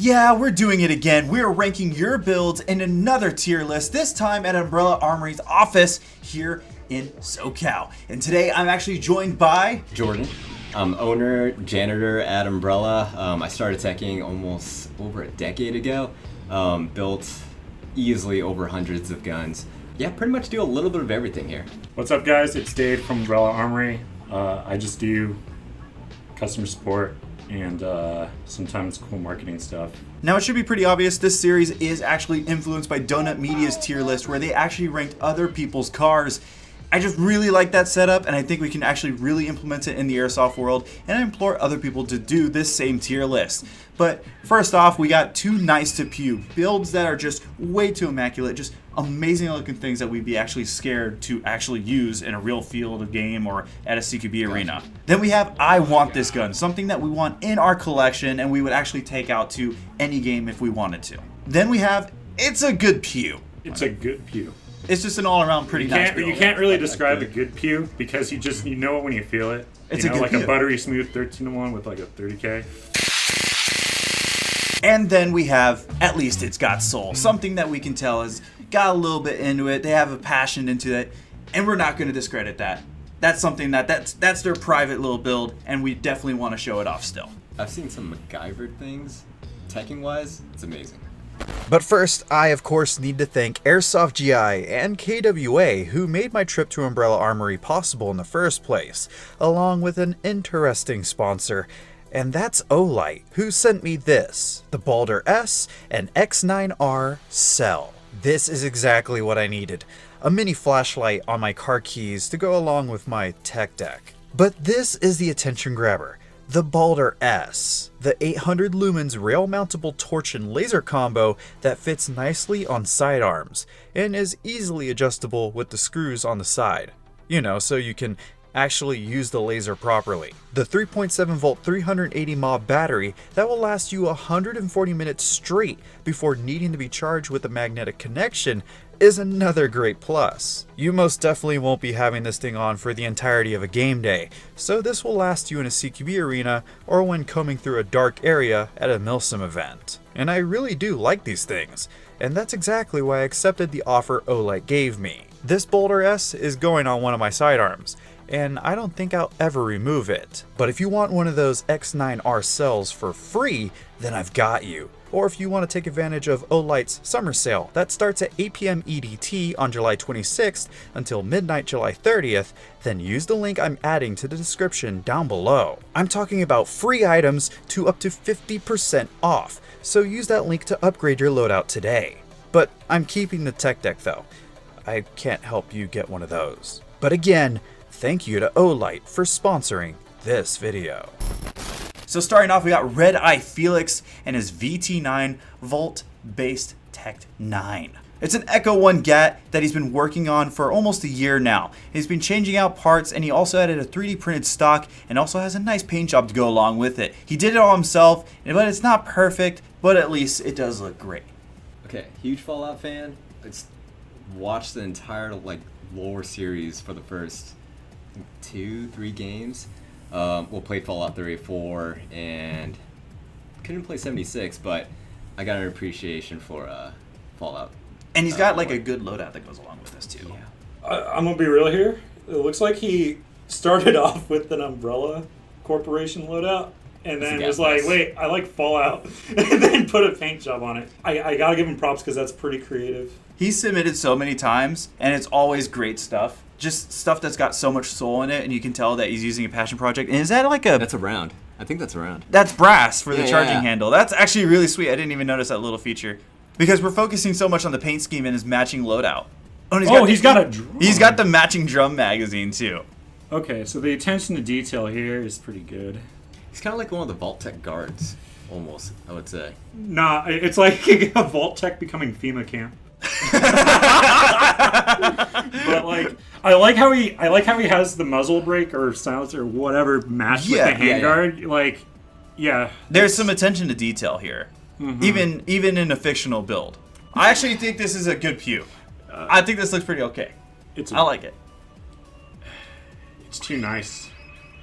Yeah, we're doing it again. We're ranking your builds in another tier list, this time at Umbrella Armory's office here in SoCal. And today I'm actually joined by Jordan. I'm owner, janitor at Umbrella. I started teching almost over a decade ago. Built easily over hundreds of guns. Yeah, pretty much do a little bit of everything here. What's up, guys? It's Dave from Umbrella Armory. I just do customer support and sometimes cool marketing stuff. Now, it should be pretty obvious this series is actually influenced by Donut Media's tier list, where they actually ranked other people's cars. I just really like that setup, and I think we can actually really implement it in the airsoft world, and I implore other people to do this same tier list. But first off, we got two nice to pew builds that are just way too immaculate, just amazing looking things that we'd be actually scared to actually use in a real field of game or at a CQB arena. Then we have I Want This Gun, something that we want in our collection and we would actually take out to any game if we wanted to. Then we have It's a Good Pew. It's a good pew. It's just an all-around pretty nice build. You can't really describe a good pew because you know it when you feel it. It's you know, a good like pew. a buttery smooth 13-1 with like a 30K. And then we have At Least It's Got Soul, something that we can tell has got a little bit into it. They have a passion into it, and we're not going to discredit that. That's something that's their private little build, and we definitely want to show it off still. I've seen some MacGyver things. Teching-wise, it's amazing. But first, I of course need to thank Airsoft GI and KWA, who made my trip to Umbrella Armory possible in the first place, along with an interesting sponsor, and that's Olight, who sent me this, the Balder S and X9R Cell. This is exactly what I needed, a mini flashlight on my car keys to go along with my tech deck. But this is the attention grabber. The Balder S, the 800 lumens rail-mountable torch and laser combo that fits nicely on sidearms and is easily adjustable with the screws on the side. You know, so you can actually use the laser properly. The 3.7 volt 380 mAh battery that will last you 140 minutes straight before needing to be charged with a magnetic connection is another great plus. You most definitely won't be having this thing on for the entirety of a game day, so this will last you in a CQB arena or when combing through a dark area at a Milsim event. And I really do like these things, and that's exactly why I accepted the offer Olight gave me. This Balder S is going on one of my sidearms, and I don't think I'll ever remove it. But if you want one of those X9R cells for free, then I've got you. Or if you want to take advantage of Olight's summer sale that starts at 8 p.m. EDT on July 26th until midnight July 30th, then use the link I'm adding to the description down below. I'm talking about free items to up to 50% off, so use that link to upgrade your loadout today. But I'm keeping the tech deck though. I can't help you get one of those. But again, thank you to Olight for sponsoring this video. So starting off, we got Red Eye Felix and his VT9 Volt based Tech 9. It's an Echo 1 GAT that he's been working on for almost a year now. He's been changing out parts, and he also added a 3D printed stock and also has a nice paint job to go along with it. He did it all himself, but it's not perfect, but at least it does look great. Okay, huge Fallout fan. It's watched the entire lore series for the first 2-3 games. We'll play Fallout 34 and couldn't play 76, but I got an appreciation for Fallout. And he's got like a good loadout that goes along with this too. Yeah. I'm gonna be real here. It looks like he started off with an Umbrella Corporation loadout and then was like, wait, I like Fallout, and then put a paint job on it. I gotta give him props because that's pretty creative. He's submitted so many times, and it's always great stuff. Just stuff that's got so much soul in it, and you can tell that he's using a passion project. And is that like a... That's a round. I think that's a round. That's brass for the charging yeah. handle. That's actually really sweet. I didn't even notice that little feature. Because we're focusing so much on the paint scheme and his matching loadout. Oh, and he's got a drum. He's got the matching drum magazine, too. Okay, so the attention to detail here is pretty good. He's kind of like one of the Vault Tech guards, almost, I would say. Nah, it's like a Vault Tech becoming FEMA camp. But I like how he has the muzzle brake or silencer or whatever matched with the handguard. Yeah. There's some attention to detail here, even in a fictional build. I actually think this is a good pew. I think this looks pretty okay. I like it. It's too nice.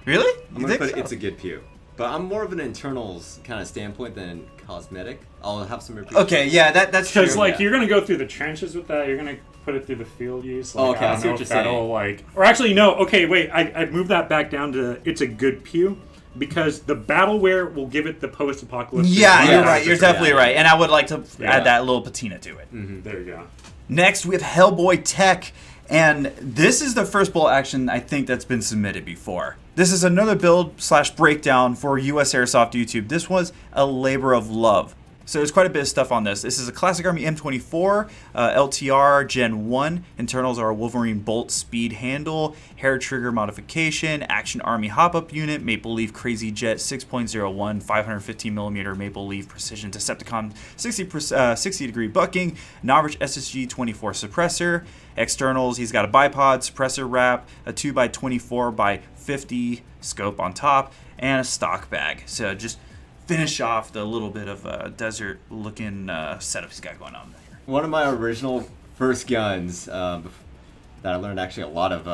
Really? I'm gonna put it's a good pew. But I'm more of an internals kind of standpoint than cosmetic. I'll have some. Okay, yeah, that's true. Because like you're gonna go through the trenches with that. You're gonna put it through the field use. Like, Okay, I see what you're saying. That'll like, or actually no. Okay, wait. I moved that back down to it's a good pew because the battle wear will give it the post-apocalyptic. Yeah, you're Yeah, right. You're definitely right. And I would like to Yeah. add that little patina to it. There you go. Next, we have Hellboy Tech. And this is the first bolt action I think that's been submitted before. This is another build / breakdown for USAirsoft YouTube. This was a labor of love. So there's quite a bit of stuff on this. This is a Classic Army M24, LTR Gen 1. Internals are a Wolverine bolt speed handle, hair trigger modification, Action Army hop-up unit, Maple Leaf Crazy Jet 6.01, 515mm Maple Leaf Precision Decepticon 60 degree bucking, Novich SSG 24 suppressor. Externals, he's got a bipod, suppressor wrap, a 2x24x50 scope on top, and a stock bag. So just finish off the little bit of a desert looking setup he's got going on there. One of my original first guns that I learned actually a lot of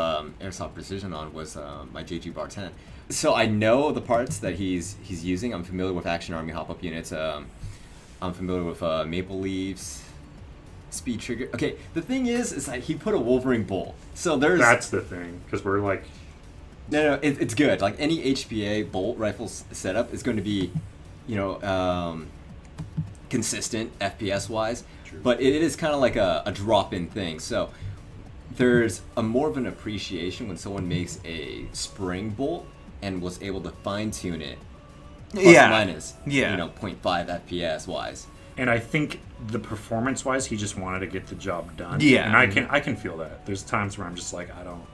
airsoft precision on was my JG Bar 10. So I know the parts that he's using. I'm familiar with Action Army hop-up units. I'm familiar with Maple Leafs, speed trigger. Okay, the thing is that he put a Wolverine bolt. So there's... That's the thing, because we're like... No, it's good. Like any HPA bolt rifle setup is going to be, consistent FPS wise, but it is kind of like a drop-in thing. So there's a more of an appreciation when someone makes a spring bolt and was able to fine-tune it, plus or minus, 0.5 FPS wise. And I think the performance-wise, he just wanted to get the job done. Yeah. And I can feel that. There's times where I'm just like, I don't,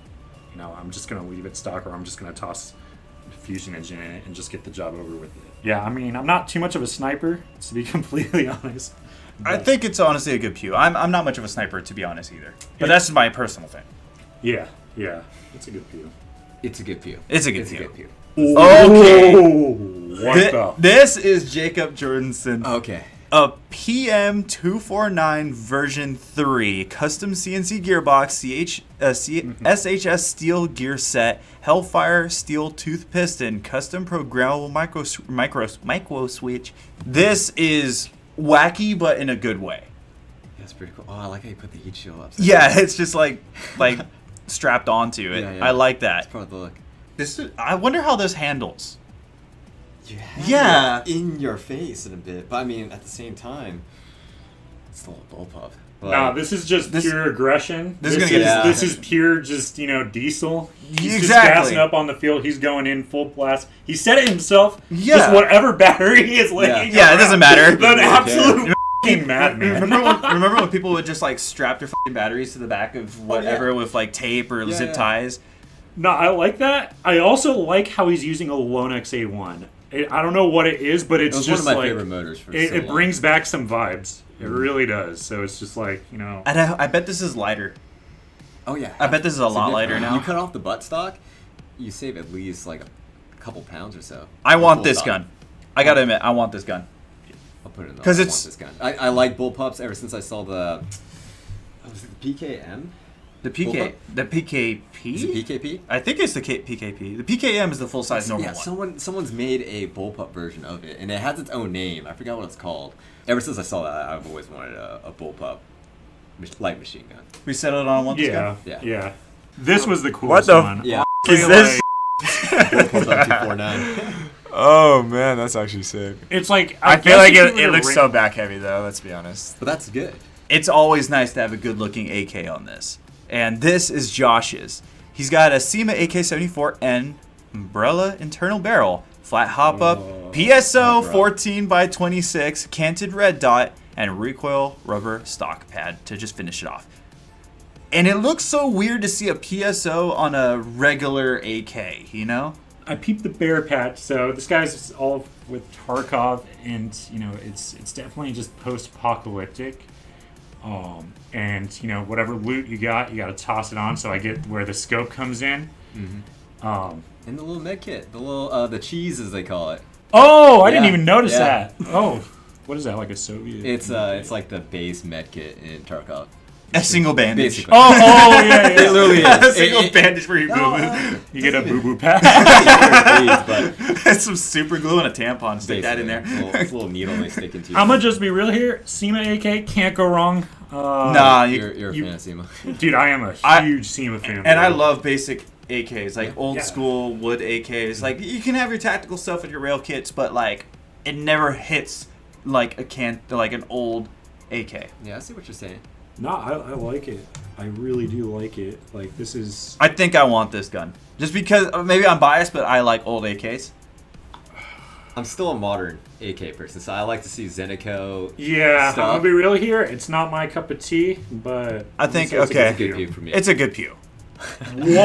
I'm just going to leave it stock, or I'm just going to toss fusion engine in it and just get the job over with it. Yeah, I mean, I'm not too much of a sniper, to be completely honest. I think it's honestly a good pew. I'm not much of a sniper, to be honest, either. But that's my personal thing. Yeah, it's a good pew. It's a good pew. It's a good It's a pew. good pew. Okay. This is Jacob Jordanson. Okay. A PM249 version 3 custom CNC gearbox, SHS steel gear set, Hellfire steel tooth piston, custom programmable micro switch. This is wacky, but in a good way. That's pretty cool. Oh, I like how you put the heat shield up. Yeah, it's just like strapped onto it. Yeah. I like that. That's part of the look. I wonder how this handles. You have Yeah. it in your face in a bit, but I mean, at the same time, it's still a bullpup. Nah, this is just pure aggression. This is pure just, diesel. He's just Exactly. gassing up on the field. He's going in full blast. He said it himself. Yeah. Just whatever battery he is laying Yeah, it around. doesn't matter. The absolute f***ing madman. Remember when people would just strap their fucking batteries to the back of whatever with tape or zip ties? No, I like that. I also like how he's using a Lonex A1. I don't know what it is, but it's It was just one of my favorite motors for so it long. brings back some vibes. It really does. So it's just like, I bet this is lighter. Oh yeah. I bet this is a lot lighter now. You cut off the buttstock, you save at least a couple pounds or so. I want Full this stock. gun. I gotta admit, I want this gun. I'll put it in the 'Cause I it's- want this gun. I like bullpups ever since I saw the PKM? The PKP? Is it PKP? I think it's the PKP. The PKM is the full size normal one. Someone's made a bullpup version of it, and it has its own name. I forgot what it's called. Ever since I saw that, I've always wanted a bullpup light machine gun. We settled on one. Yeah. This was the coolest the one. Yeah. Is this? Bullpup 249. Oh man, that's actually sick. It's like I feel guess like if you it were to looks rank- so back heavy though. Let's be honest. But that's good. It's always nice to have a good looking AK on this. And this is Josh's. He's got a SEMA AK-74N Umbrella internal barrel, flat hop up, PSO 14x26, canted red dot, and recoil rubber stock pad to just finish it off. And it looks so weird to see a PSO on a regular AK, I peeped the bear patch, so this guy's all with Tarkov, and it's definitely just post-apocalyptic. And whatever loot you got to toss it on. So I get where the scope comes in. And the little med kit, the little the cheese as they call it. Oh, I didn't Yeah, even notice yeah. that. Oh, what is that? Like a Soviet? It's like the base med kit in Tarkov. A single bandage. Basically. Oh, yeah. It literally is. A single bandage for your No, boo-boo. You get a boo-boo pad. but Some super glue and a tampon. Stick that in there. It's a little needle they stick into. I'm gonna just be real here. SEMA AK can't go wrong. Nah, You're a fan of SEMA. Dude, I am a huge SEMA fan. and I bro. love basic AKs, like old Yeah. school wood AKs. Like you can have your tactical stuff with your rail kits, but like it never hits like an old AK. Yeah, I see what you're saying. No, I like it. I really do like it. Like, this is... I think I want this gun. Just because, maybe I'm biased, but I like old AKs. I'm still a modern AK person, so I like to see Zenico. Yeah, stuff. I'm gonna be real here. It's not my cup of tea, but... I think, it's a okay. It's a good view for me. It's a good pew. Whoa!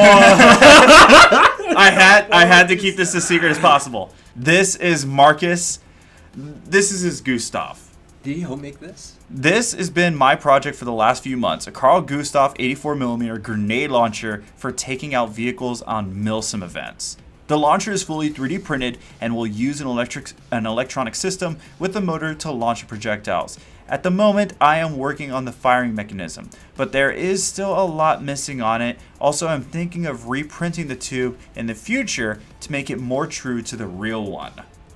I had to keep this as secret as possible. This is Marcus. This is his Gustav. Did he home make this? This has been my project for the last few months. A Carl Gustav 84mm grenade launcher for taking out vehicles on Milsim events. The launcher is fully 3D printed and will use an electronic system with a motor to launch projectiles. At the moment, I am working on the firing mechanism, but there is still a lot missing on it. Also, I'm thinking of reprinting the tube in the future to make it more true to the real one.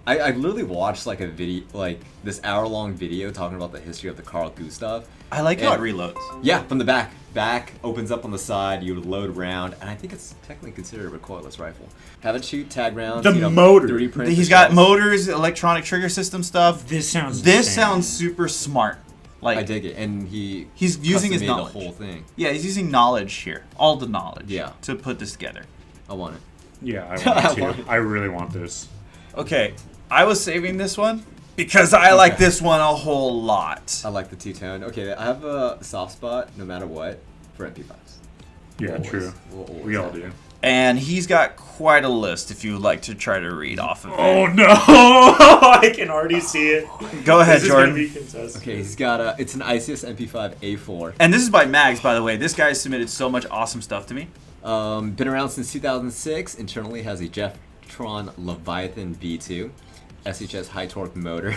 I literally watched like a video, like this hour-long video talking about the history of the Carl Gustav. I like how it And- reloads. Yeah, from the back. Back opens up on the side. You would load round, and I think it's technically considered a recoilless rifle. Have it shoot tag rounds. The motor. 3D print He's the got shells. motors, electronic trigger system stuff. This sounds This insane. sounds super smart. Like I dig it, and he's using his custom-made knowledge. the whole thing. Yeah, he's using knowledge here, all the knowledge. Yeah. To put this together. I want it. Yeah, I I want want to. it. I really want this. Okay, I was saving this one because I like this one a whole lot. I like the two-tone. Okay, I have a soft spot, no matter what, for MP5s. Yeah, Always. true. We'll always We all have do. And he's got quite a list if you would like to try to read off of it. Oh no! I can already see it. Go ahead, This is gonna Jordan. be contested. Okay, he's got it's an ICS MP5 A4. And this is by Mags, by the way. This guy submitted so much awesome stuff to me. Been around since 2006. Internally has a Jeftron Leviathan V2, SHS high torque motor,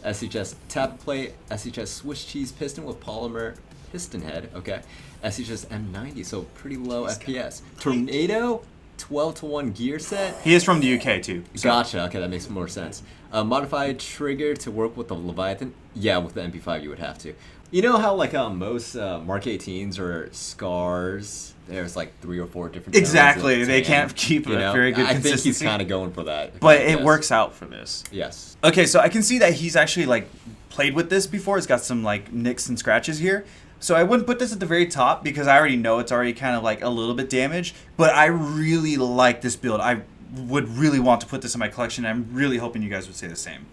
SHS tap plate, SHS Swiss cheese piston with polymer piston head. Okay, SHS M90, so pretty low FPS. Tornado 12-to-1 gear set. He is from the UK too. So. Gotcha. Okay, that makes more sense. Modified trigger to work with the Leviathan. Yeah, with the MP5 you would have to. You know how like most Mark 18s or Scars, there's like 3 or 4 different. tones Exactly. of They tan, can't keep you a know? very good I think he's consistency. kind of going for that. But it Yes. works out for this. Yes. Okay, so I can see that he's actually like played with this before. It's got some like nicks and scratches here. So I wouldn't put this at the very top because I already know it's already kind of like a little bit damaged. But I really like this build. I would really want to put this in my collection. I'm really hoping you guys would say the same.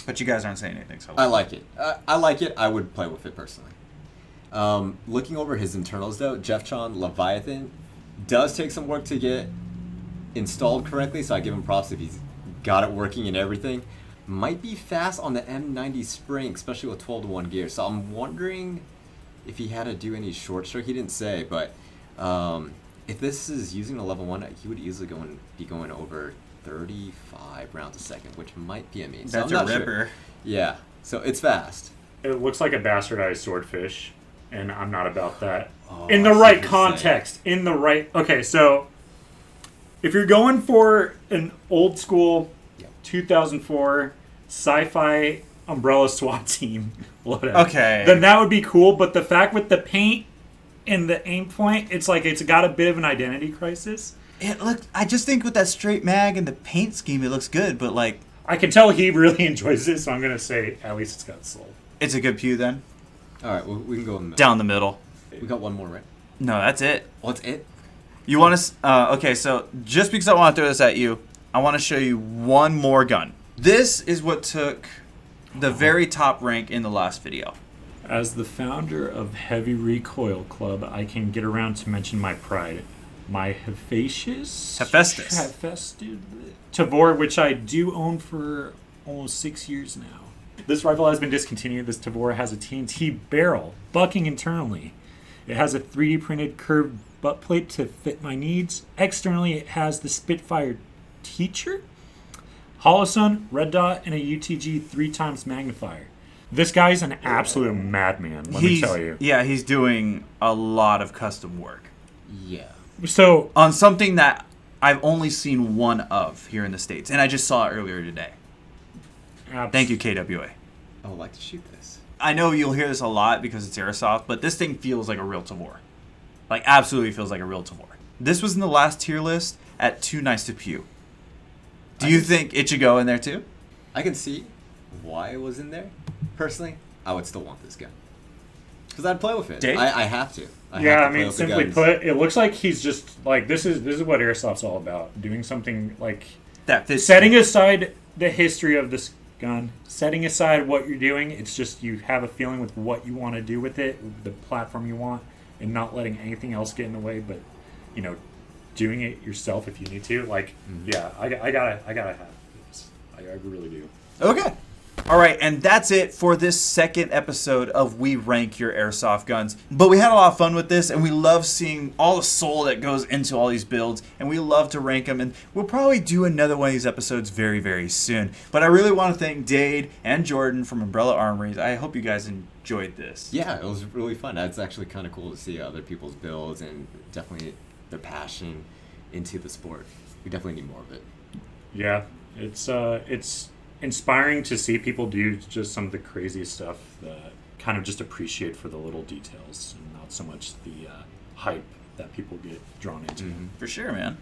But you guys aren't saying anything, so I like it. I like it. I would play with it personally. Looking over his internals though, Jeftron Leviathan does take some work to get installed correctly, so I give him props if he's got it working and everything. Might be fast on the M90 spring, especially with 12-to-1 gear. So I'm wondering if he had to do any short stroke. He didn't say, but if this is using a level 1, he would easily be going over 35 rounds a second, which might be amazing. that's so a I'm not ripper. Sure. Yeah, so it's fast. It looks like a bastardized swordfish, and I'm not about that. Oh, In the I see right what you're context. In the right... Okay, so if you're going for an old school Yep. 2004 sci-fi umbrella SWAT team loadout, Okay. then that would be cool, but the fact with the paint and the aim point, it's like it's got a bit of an identity crisis. I just think with that straight mag and the paint scheme, it looks good. But like, I can tell he really enjoys it, so I'm going to say at least it's got soul. it's a good pew then. All right, well, we can go in the middle. Down the middle. We got one more, right? No, that's it. What's it? You want to? Okay, so just because I want to throw this at you, I want to show you one more gun. This is what took the very top rank in the last video. As the founder of Heavy Recoil Club, I can get around to mention my pride. My Hephaestus Tavor, which I do own for almost 6 years now. This rifle has been discontinued. This Tavor has a TNT barrel, bucking internally. It has a 3D printed curved butt plate to fit my needs. Externally, it has the Spitfire Teacher, Holosun, red dot, and a UTG 3x magnifier. This guy's an absolute madman, let me tell you. Yeah, he's doing a lot of custom work. Yeah. So On something that I've only seen one of here in the States, and I just saw it earlier today. Thank you, KWA. I would like to shoot this. I know you'll hear this a lot because it's Airsoft, but this thing feels like a real Tavor. Like, absolutely feels like a real Tavor. This was in the last tier list at too nice to pew. Do you think it should go in there too? I can see why it was in there. Personally, I would still want this gun. Because I'd play with it. Dave? I have to. I have to play mean, with the simply guns. put, it looks like he's just like this is what Airsoft's all about. Doing something like That fits. setting aside the history of this gun, setting aside what you're doing. It's just you have a feeling with what you want to do with it, the platform you want, and not letting anything else get in the way. But doing it yourself if you need to. Like, yeah, I gotta have this. I really do. Okay. All right, and that's it for this second episode of We Rank Your Airsoft Guns. But we had a lot of fun with this, and we love seeing all the soul that goes into all these builds, and we love to rank them, and we'll probably do another one of these episodes very, very soon. But I really want to thank Dade and Jordan from Umbrella Armory. I hope you guys enjoyed this. Yeah, it was really fun. It's actually kind of cool to see other people's builds and definitely their passion into the sport. We definitely need more of it. Yeah, it's inspiring to see people do just some of the craziest stuff that kind of just appreciate for the little details and not so much the hype that people get drawn into. For sure, man.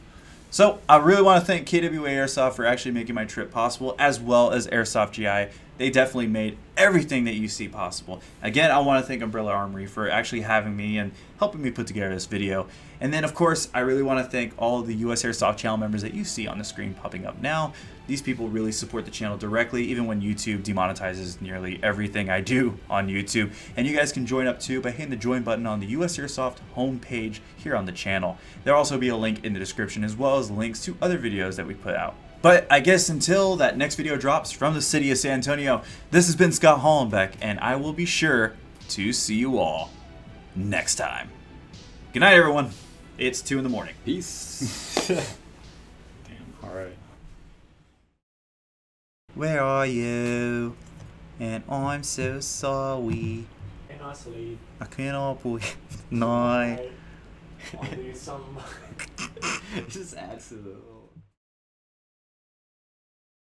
So I really want to thank KWA Airsoft for actually making my trip possible, as well as Airsoft GI. They definitely made everything that you see possible. Again, I want to thank Umbrella Armory for actually having me and helping me put together this video. And then, of course, I really want to thank all of the USAirsoft channel members that you see on the screen popping up now. These people really support the channel directly, even when YouTube demonetizes nearly everything I do on YouTube. And you guys can join up too by hitting the join button on the USAirsoft homepage here on the channel. There'll also be a link in the description, as well as links to other videos that we put out. But I guess until that next video drops from the city of San Antonio, this has been Scott Hollenbeck, and I will be sure to see you all next time. Good night, everyone. It's 2 in the morning. Peace. Damn, alright. Where are you? And I'm so sorry. Can I sleep? I cannot believe night. I'll do some. Just adds to the